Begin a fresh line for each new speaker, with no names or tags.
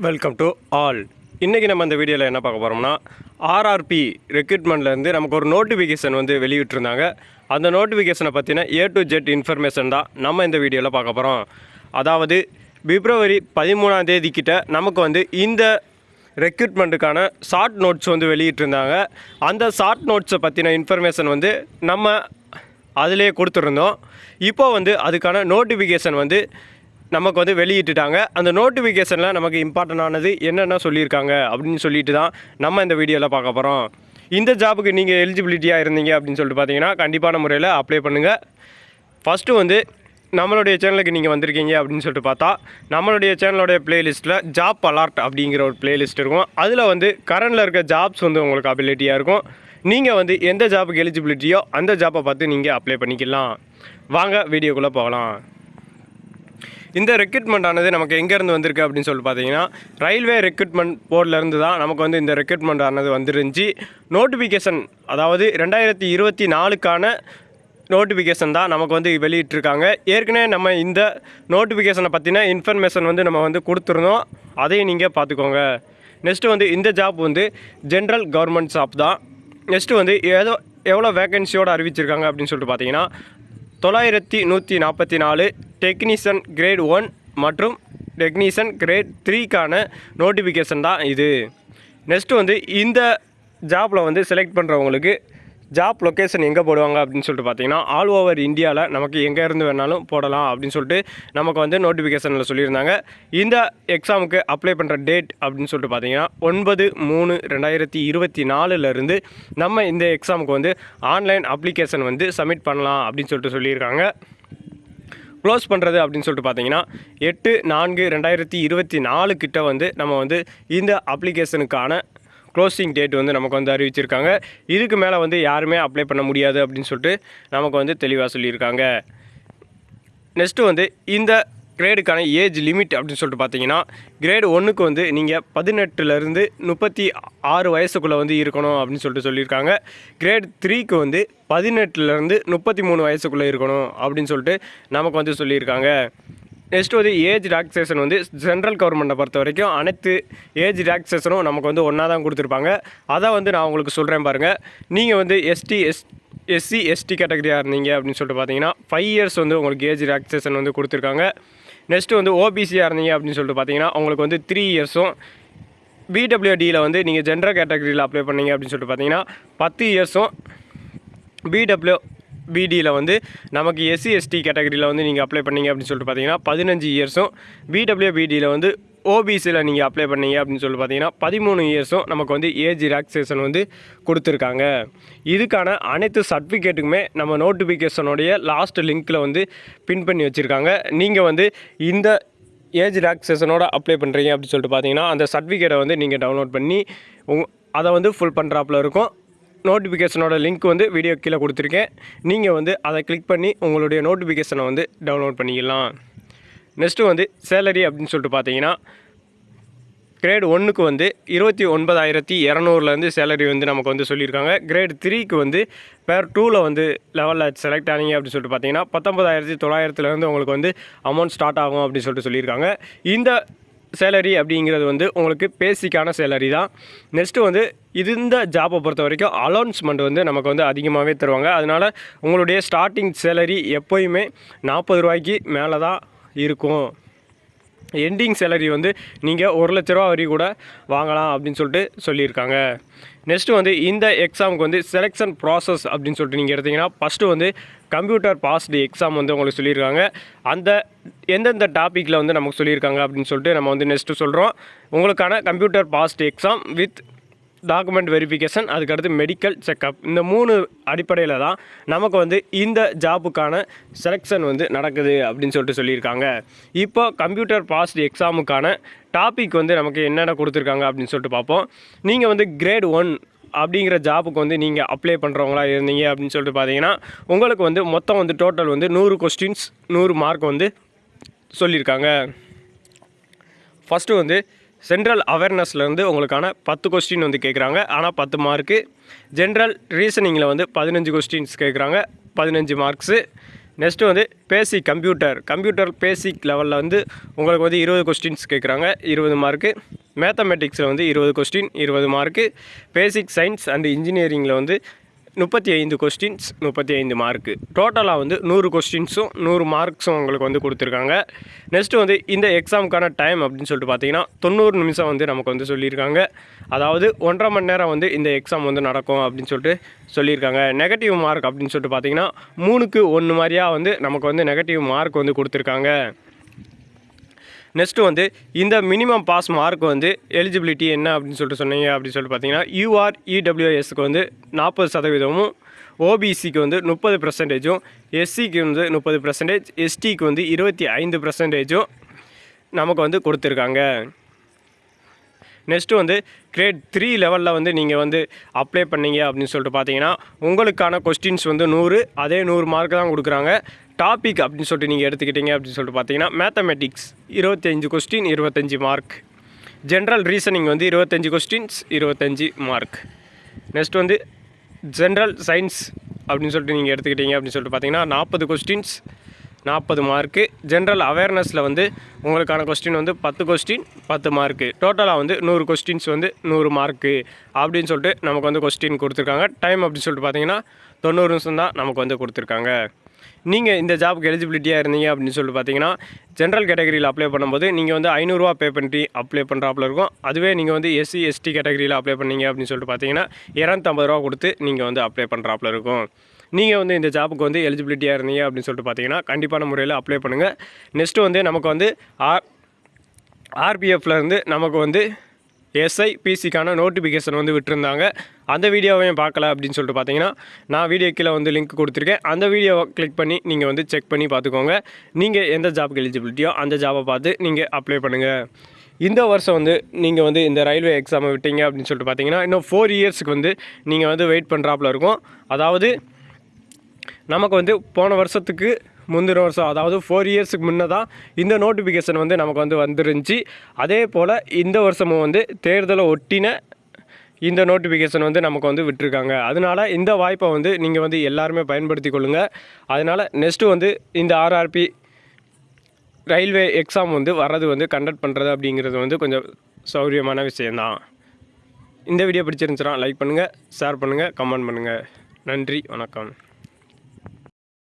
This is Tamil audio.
Welcome to all. இன்றைக்கி நம்ம இந்த வீடியோவில் என்ன பார்க்க போகிறோம்னா, ஆர்ஆர்பி ரெக்ரூட்மெண்ட்லேருந்து நமக்கு ஒரு நோட்டிஃபிகேஷன் வந்து வெளியிட்டிருந்தாங்க. அந்த நோட்டிஃபிகேஷனை பற்றின A to Z இன்ஃபர்மேஷன் தான் நம்ம இந்த வீடியோவில் பார்க்க போகிறோம். அதாவது பிப்ரவரி 13ஆம் தேதிக்கிட்ட நமக்கு வந்து இந்த ரெக்ரூட்மெண்ட்டுக்கான ஷார்ட் நோட்ஸ் வந்து வெளியிட்டிருந்தாங்க. அந்த ஷார்ட் நோட்ஸை பற்றின இன்ஃபர்மேஷன் வந்து நம்ம அதிலே கொடுத்துருந்தோம். இப்போ வந்து அதுக்கான நோட்டிஃபிகேஷன் வந்து நமக்கு வந்து வெளியிட்டுட்டாங்க. அந்த நோட்டிஃபிகேஷனில் நமக்கு இம்பார்ட்டண்டானது என்னென்ன சொல்லியிருக்காங்க அப்படின்னு சொல்லிட்டு தான் நம்ம இந்த வீடியோவில் பார்க்க போகிறோம். இந்த ஜாபுக்கு நீங்கள் எலிஜிபிலிட்டியாக இருந்தீங்க அப்படின்னு சொல்லிட்டு பார்த்தீங்கன்னா கண்டிப்பான முறையில் அப்ளை பண்ணுங்கள். ஃபஸ்ட்டு வந்து நம்மளுடைய சேனலுக்கு நீங்கள் வந்திருக்கீங்க அப்படின்னு சொல்லிட்டு பார்த்தா, நம்மளுடைய சேனலோடைய ப்ளேலிஸ்ட்டில் ஜாப் அலார்ட் அப்படிங்கிற ஒரு ப்ளேலிஸ்ட் இருக்கும். அதில் வந்து கரண்டில் இருக்க ஜாப்ஸ் வந்து உங்களுக்கு அபிலிட்டியாக இருக்கும். நீங்கள் வந்து எந்த ஜாபுக்கு எலிஜிபிலிட்டியோ அந்த ஜாப்பை பார்த்து நீங்கள் அப்ளை பண்ணிக்கலாம். வாங்க வீடியோக்குள்ளே போகலாம். இந்த ரெக்ரூட்மெண்ட் ஆனது நமக்கு எங்கேருந்து வந்திருக்கு அப்படின்னு சொல்லி பார்த்தீங்கன்னா, ரயில்வே ரெக்ரூட்மெண்ட் போர்ட்லேருந்து தான் நமக்கு வந்து இந்த ரெக்ரூட்மெண்ட் ஆனது வந்துருந்துச்சு. நோட்டிஃபிகேஷன் அதாவது 2024க்கான நோட்டிஃபிகேஷன் தான் நமக்கு வந்து வெளியிட்டிருக்காங்க. ஏற்கனவே நம்ம இந்த நோட்டிஃபிகேஷனை பற்றின இன்ஃபர்மேஷன் வந்து நம்ம வந்து கொடுத்துருந்தோம். அதையும் நீங்கள் பார்த்துக்கோங்க. நெக்ஸ்ட்டு வந்து இந்த ஜாப் வந்து ஜென்ரல் கவர்மெண்ட் ஜாப் தான். நெக்ஸ்ட்டு வந்து எவ்வளோ வேக்கன்சியோடு அறிவிச்சிருக்காங்க அப்படின்னு சொல்லிட்டு பார்த்தீங்கன்னா, 9144 டெக்னீஷியன் கிரேட் 1 மற்றும் டெக்னீஷியன் கிரேட் 3க்கான நோட்டிஃபிகேஷன் தான் இது. நெக்ஸ்ட்டு வந்து இந்த ஜாப்பில் வந்து செலக்ட் பண்ணுறவங்களுக்கு ஜாப் லொக்கேஷன் எங்கே போடுவாங்க அப்படின்னு சொல்லிட்டு பார்த்தீங்கன்னா, ஆல் ஓவர் இந்தியாவில் நமக்கு எங்கே இருந்து வேணாலும் போடலாம் அப்படின்னு சொல்லிட்டு நமக்கு வந்து நோட்டிஃபிகேஷனில் சொல்லியிருந்தாங்க. இந்த எக்ஸாமுக்கு அப்ளை பண்ணுற டேட் அப்படின்னு சொல்லிட்டு பார்த்தீங்கன்னா 9/3/2024 நம்ம இந்த எக்ஸாமுக்கு வந்து ஆன்லைன் அப்ளிகேஷன் வந்து சப்மிட் பண்ணலாம் அப்படின்னு சொல்லிட்டு சொல்லியிருக்காங்க. க்ளோஸ் பண்ணுறது அப்படின்னு சொல்லிட்டு பார்த்தீங்கன்னா 8/4/2024 கிட்ட வந்து நம்ம வந்து இந்த அப்ளிகேஷனுக்கான க்ளோசிங் டேட் வந்து நமக்கு வந்து அறிவிச்சிருக்காங்க. இதுக்கு மேலே வந்து யாருமே அப்ளை பண்ண முடியாது அப்படின்னு சொல்லிட்டு நமக்கு வந்து தெளிவாக சொல்லியிருக்காங்க. நெக்ஸ்ட்டு வந்து இந்த கிரேடுக்கான ஏஜ் லிமிட் அப்படின்னு சொல்லிட்டு பார்த்தீங்கன்னா, கிரேடு 1க்கு வந்து நீங்கள் 18லேருந்து 36 வயசுக்குள்ளே வந்து இருக்கணும் அப்படின்னு சொல்லிட்டு சொல்லியிருக்காங்க. கிரேட் 3க்கு வந்து 18லேருந்து 33 வயசுக்குள்ளே இருக்கணும் அப்படின்னு சொல்லிட்டு நமக்கு வந்து சொல்லியிருக்காங்க. நெக்ஸ்ட்டு வந்து ஏஜ் ரிலாக்ஸேஷன் வந்து சென்ட்ரல் கவர்மெண்ட்டை பொறுத்த வரைக்கும் அனைத்து ஏஜ் ரிலாக்ஸேஷனும் நமக்கு வந்து ஒன்றா தான் கொடுத்துருப்பாங்க. அதை வந்து நான் உங்களுக்கு சொல்கிறேன் பாருங்கள். நீங்கள் வந்து எஸ்சி எஸ்டி கேட்டகரியாக இருந்தீங்க அப்படின்னு சொல்லிட்டு பார்த்தீங்கன்னா 5 இயர்ஸ் வந்து உங்களுக்கு ஏஜ் ரிலாக்ஸேஷன் வந்து கொடுத்துருக்காங்க. நெக்ஸ்ட்டு வந்து ஓபிசியாக இருந்தீங்க அப்படின்னு சொல்லிட்டு பார்த்தீங்கன்னா உங்களுக்கு வந்து 3 இயர்ஸும், பிடபிள்யூடியில் வந்து நீங்கள் ஜென்ரல் கேட்டகரியில் அப்ளை பண்ணீங்க அப்படின்னு சொல்லிட்டு பார்த்தீங்கன்னா 10 இயர்ஸும், பிடியில் வந்து நமக்கு எஸ்சி எஸ்டி கேட்டகரியில் வந்து நீங்கள் அப்ளை பண்ணீங்க அப்படின்னு சொல்லிட்டு பார்த்தீங்கன்னா 15 இயர்ஸும், பிடியில் வந்து ஓபிசியில் நீங்கள் அப்ளை பண்ணீங்க அப்படின்னு சொல்லிட்டு பார்த்தீங்கன்னா 13 இயர்ஸும் நமக்கு வந்து ஏஜ் ரிலாக்ஸேஷன் வந்து கொடுத்துருக்காங்க. இதுக்கான அனைத்து சர்டிஃபிகேட்டுக்குமே நம்ம நோட்டிஃபிகேஷனுடைய லாஸ்ட் லிங்க்கில் வந்து பின் பண்ணி வச்சுருக்காங்க. நீங்கள் வந்து இந்த ஏஜ் ரிலாக்ஸேஷனோட அப்ளை பண்ணுறீங்க அப்படின்னு சொல்லிட்டு பார்த்தீங்கன்னா அந்த சர்டிஃபிகேட்டை வந்து நீங்கள் டவுன்லோட் பண்ணி அதை வந்து ஃபுல் பண்ணுறாப்புல இருக்கும். நோட்டிஃபிகேஷனோட லிங்க் வந்து வீடியோ கீழே கொடுத்துருக்கேன். நீங்கள் வந்து அதை கிளிக் பண்ணி உங்களுடைய நோட்டிஃபிகேஷனை வந்து டவுன்லோட் பண்ணிக்கலாம். நெக்ஸ்ட்டு வந்து சேலரி அப்படின்னு சொல்லிட்டு பார்த்தீங்கன்னா, கிரேட் 1க்கு வந்து 29,200 சேலரி வந்து நமக்கு வந்து சொல்லியிருக்காங்க. கிரேட் 3க்கு வந்து பேர் 2ல் வந்து லெவலில் செலக்ட் ஆனீங்க அப்படின்னு சொல்லிட்டு பார்த்தீங்கன்னா 19,900 உங்களுக்கு வந்து அமௌண்ட் ஸ்டார்ட் ஆகும் அப்படின்னு சொல்லிட்டு சொல்லியிருக்காங்க. இந்த சேலரி அப்படிங்கிறது வந்து உங்களுக்கு பேசிக்கான சேலரி தான். நெக்ஸ்ட்டு வந்து இந்த ஜாப்பை பொறுத்த வரைக்கும் அலௌன்ஸ்மெண்ட் வந்து நமக்கு வந்து அதிகமாகவே தருவாங்க. அதனால் உங்களுடைய ஸ்டார்டிங் சேலரி எப்போயுமே 40 ரூபாய்க்கு மேலே தான் இருக்கும். எண்டிங் சேலரி வந்து நீங்கள் 1 லட்ச ரூபா வரை கூட வாங்கலாம் அப்படின்னு சொல்லிட்டு சொல்லியிருக்காங்க. நெக்ஸ்ட்டு வந்து இந்த எக்ஸாமுக்கு வந்து செலெக்ஷன் ப்ராசஸ் அப்படின்னு சொல்லிட்டு நீங்கள் எடுத்திங்கன்னா ஃபஸ்ட்டு வந்து கம்ப்யூட்டர் பாஸ்டு எக்ஸாம் வந்து உங்களுக்கு சொல்லியிருக்காங்க. அந்த எந்தெந்த டாப்பிக்கில் வந்து நமக்கு சொல்லியிருக்காங்க அப்படின்னு சொல்லிட்டு நம்ம வந்து நெக்ஸ்ட்டு சொல்கிறோம். உங்களுக்கான computer passed exam with document verification, அதுக்கடுத்து மெடிக்கல் செக்கப், இந்த 3 அடிப்படையில் தான் நமக்கு வந்து இந்த ஜாப்புக்கான செலெக்ஷன் வந்து நடக்குது அப்படின்னு சொல்லிட்டு சொல்லியிருக்காங்க. இப்போ கம்ப்யூட்டர் பாஸ்டு எக்ஸாமுக்கான டாபிக் வந்து நமக்கு என்னென்ன கொடுத்துருக்காங்க அப்படின்னு சொல்லிட்டு பார்ப்போம். நீங்கள் வந்து கிரேட் 1 அப்படிங்கிற ஜாப்புக்கு வந்து நீங்கள் அப்ளை பண்ணுறவங்களா இருந்தீங்க அப்படின்னு சொல்லிட்டு பார்த்தீங்கன்னா உங்களுக்கு வந்து மொத்தம் வந்து டோட்டல் வந்து 100 கொஸ்டின்ஸ் 100 மார்க் வந்து சொல்லியிருக்காங்க. ஃபஸ்ட்டு வந்து சென்ட்ரல் அவேர்னஸ்லேருந்து உங்களுக்கான 10 கொஸ்டின் வந்து கேட்குறாங்க. ஆனால் 10 மார்க்கு. ஜென்ரல் ரீசனிங்கில் வந்து 15 கொஸ்டின்ஸ் கேட்குறாங்க, 15 மார்க்ஸு. நெக்ஸ்ட்டு வந்து கம்ப்யூட்டர் பேசிக் லெவலில் வந்து உங்களுக்கு வந்து 20 கொஸ்டின்ஸ் கேட்குறாங்க, 20 மார்க்கு. மேத்தமெட்டிக்ஸில் வந்து 20 question, 20 mark. Basic science and இன்ஜினியரிங்கில் வந்து 35 கொஸ்டின்ஸ், 35 மார்க்கு. டோட்டலாக வந்து 100 கொஸ்டின்ஸும் 100 மார்க்ஸும் உங்களுக்கு வந்து கொடுத்துருக்காங்க. நெக்ஸ்ட்டு வந்து இந்த எக்ஸாமுக்கான டைம் அப்படின்னு சொல்லிட்டு பார்த்தீங்கன்னா 90 நிமிஷம் வந்து நமக்கு வந்து சொல்லியிருக்காங்க. அதாவது 1.5 மணி நேரம் வந்து இந்த எக்ஸாம் வந்து நடக்கும் அப்படின்னு சொல்லிட்டு சொல்லியிருக்காங்க. நெகட்டிவ் மார்க் அப்படின்னு சொல்லிட்டு பார்த்தீங்கன்னா 3க்கு 1 மாதிரியாக வந்து நமக்கு வந்து நெகட்டிவ் மார்க் வந்து கொடுத்துருக்காங்க. நெக்ஸ்ட்டு வந்து இந்த மினிமம் பாஸ் மார்க் வந்து எலிஜிபிலிட்டி என்ன அப்படின்னு சொல்லிட்டு சொன்னீங்க அப்படின்னு சொல்லிட்டு பார்த்தீங்கன்னா UREWSக்கு வந்து 40%, ஓபிசிக்கு வந்து 30%, எஸ்சிக்கு வந்து 30%, எஸ்டிக்கு வந்து 25% நமக்கு வந்து கொடுத்துருக்காங்க. நெக்ஸ்ட்டு வந்து கிரேட் 3 லெவலில் வந்து நீங்கள் வந்து அப்ளை பண்ணீங்க அப்படின்னு சொல்லிட்டு பார்த்தீங்கன்னா உங்களுக்கான கொஸ்டின்ஸ் வந்து 100, அதே 100 மார்க் தான் கொடுக்குறாங்க. டாபிக் அப்படின்னு சொல்லிட்டு நீங்கள் எடுத்துக்கிட்டீங்க அப்படின்னு சொல்லிட்டு பார்த்தீங்கன்னா mathematics 25 question, 25 mark. General reasoning வந்து 25 கொஸ்டின்ஸ், 25 மார்க். நெக்ஸ்ட் வந்து ஜென்ரல் சயின்ஸ் அப்படின்னு சொல்லிட்டு நீங்கள் எடுத்துக்கிட்டீங்க அப்படின்னு சொல்லிட்டு பார்த்தீங்கன்னா 40 கொஸ்டின்ஸ், 40 மார்க்கு. ஜென்ரல் அவேர்னஸில் வந்து உங்களுக்கான கொஸ்டின் வந்து 10 கொஸ்டின், 10 மார்க்கு. டோட்டலாக வந்து 100 கொஸ்டின்ஸ் வந்து 100 மார்க்கு அப்படின்னு சொல்லிட்டு நமக்கு வந்து கொஸ்டின் கொடுத்துருக்காங்க. டைம் அப்படின்னு சொல்லிட்டு பார்த்தீங்கன்னா 90 நிமிஷம் தான் நமக்கு வந்து கொடுத்துருக்காங்க. நீங்கள் இந்த ஜாபுக்கு எலிஜிபிலிட்டியாக இருந்தீங்க அப்படின்னு சொல்லிட்டு பார்த்தீங்கன்னா ஜென்ரல் கேட்டகரியில் அப்ளை பண்ணும்போது நீங்கள் வந்து 500 பே பண்ணி அப்ளை பண்ணுறாப்புல இருக்கும். அதுவே நீங்கள் வந்து எஸ்சி எஸ்டி கேட்டகரியில் அப்ளை பண்ணீங்க அப்படின்னு சொல்லிட்டு பார்த்தீங்கன்னா 250 கொடுத்து நீங்கள் வந்து அப்ளை பண்ணுறாப்புல இருக்கும். நீங்கள் வந்து இந்த ஜாபுக்கு வந்து எலிஜிபிலிட்டியாக இருந்தீங்க அப்படின்னு சொல்லிட்டு பார்த்தீங்கன்னா கண்டிப்பான முறையில் அப்ளை பண்ணுங்கள். நெக்ஸ்ட்டு வந்து நமக்கு வந்து ஆர்பிஎஃப்லேருந்து நமக்கு வந்து எஸ்ஐபிசிக்கான நோட்டிஃபிகேஷன் வந்து விட்டுருந்தாங்க. அந்த வீடியோவையும் பார்க்கல அப்படின்னு சொல்லிட்டு பார்த்தீங்கன்னா நான் வீடியோ கீழே வந்து லிங்க் கொடுத்துருக்கேன். அந்த வீடியோவை கிளிக் பண்ணி நீங்கள் வந்து செக் பண்ணி பார்த்துக்கோங்க. நீங்கள் எந்த ஜாபுக்கு எலிஜிபிலிட்டியோ அந்த ஜாபை பார்த்து நீங்கள் அப்ளை பண்ணுங்கள். இந்த வருஷம் வந்து நீங்கள் வந்து இந்த ரயில்வே எக்ஸாமை விட்டீங்க அப்படின்னு சொல்லிட்டு பார்த்தீங்கன்னா இன்னும் 4 இயர்ஸுக்கு வந்து நீங்கள் வந்து வெயிட் பண்ணுறாப்புல இருக்கும். அதாவது நமக்கு வந்து போன வருஷத்துக்கு முந்தின வருஷம், அதாவது 4 இயர்ஸுக்கு முன்னே தான் இந்த நோட்டிஃபிகேஷன் வந்து நமக்கு வந்து வந்துருந்துச்சு. அதே போல் இந்த வருஷமும் வந்து தேர்தலை ஒட்டின இந்த நோட்டிஃபிகேஷன் வந்து நமக்கு வந்து விட்டுருக்காங்க. அதனால் இந்த வாய்ப்பை வந்து நீங்கள் வந்து எல்லாருமே பயன்படுத்தி கொள்ளுங்கள். அதனால் நெக்ஸ்ட்டு வந்து இந்த ஆர்ஆர்பி ரயில்வே எக்ஸாம் வந்து வர்றது வந்து கண்டக்ட் பண்ணுறது அப்படிங்கிறது வந்து கொஞ்சம் சௌகரியமான விஷயந்தான். இந்த வீடியோ பிடிச்சிருந்துச்சுன்னா லைக் பண்ணுங்கள், ஷேர் பண்ணுங்கள், கமெண்ட் பண்ணுங்கள். நன்றி, வணக்கம்.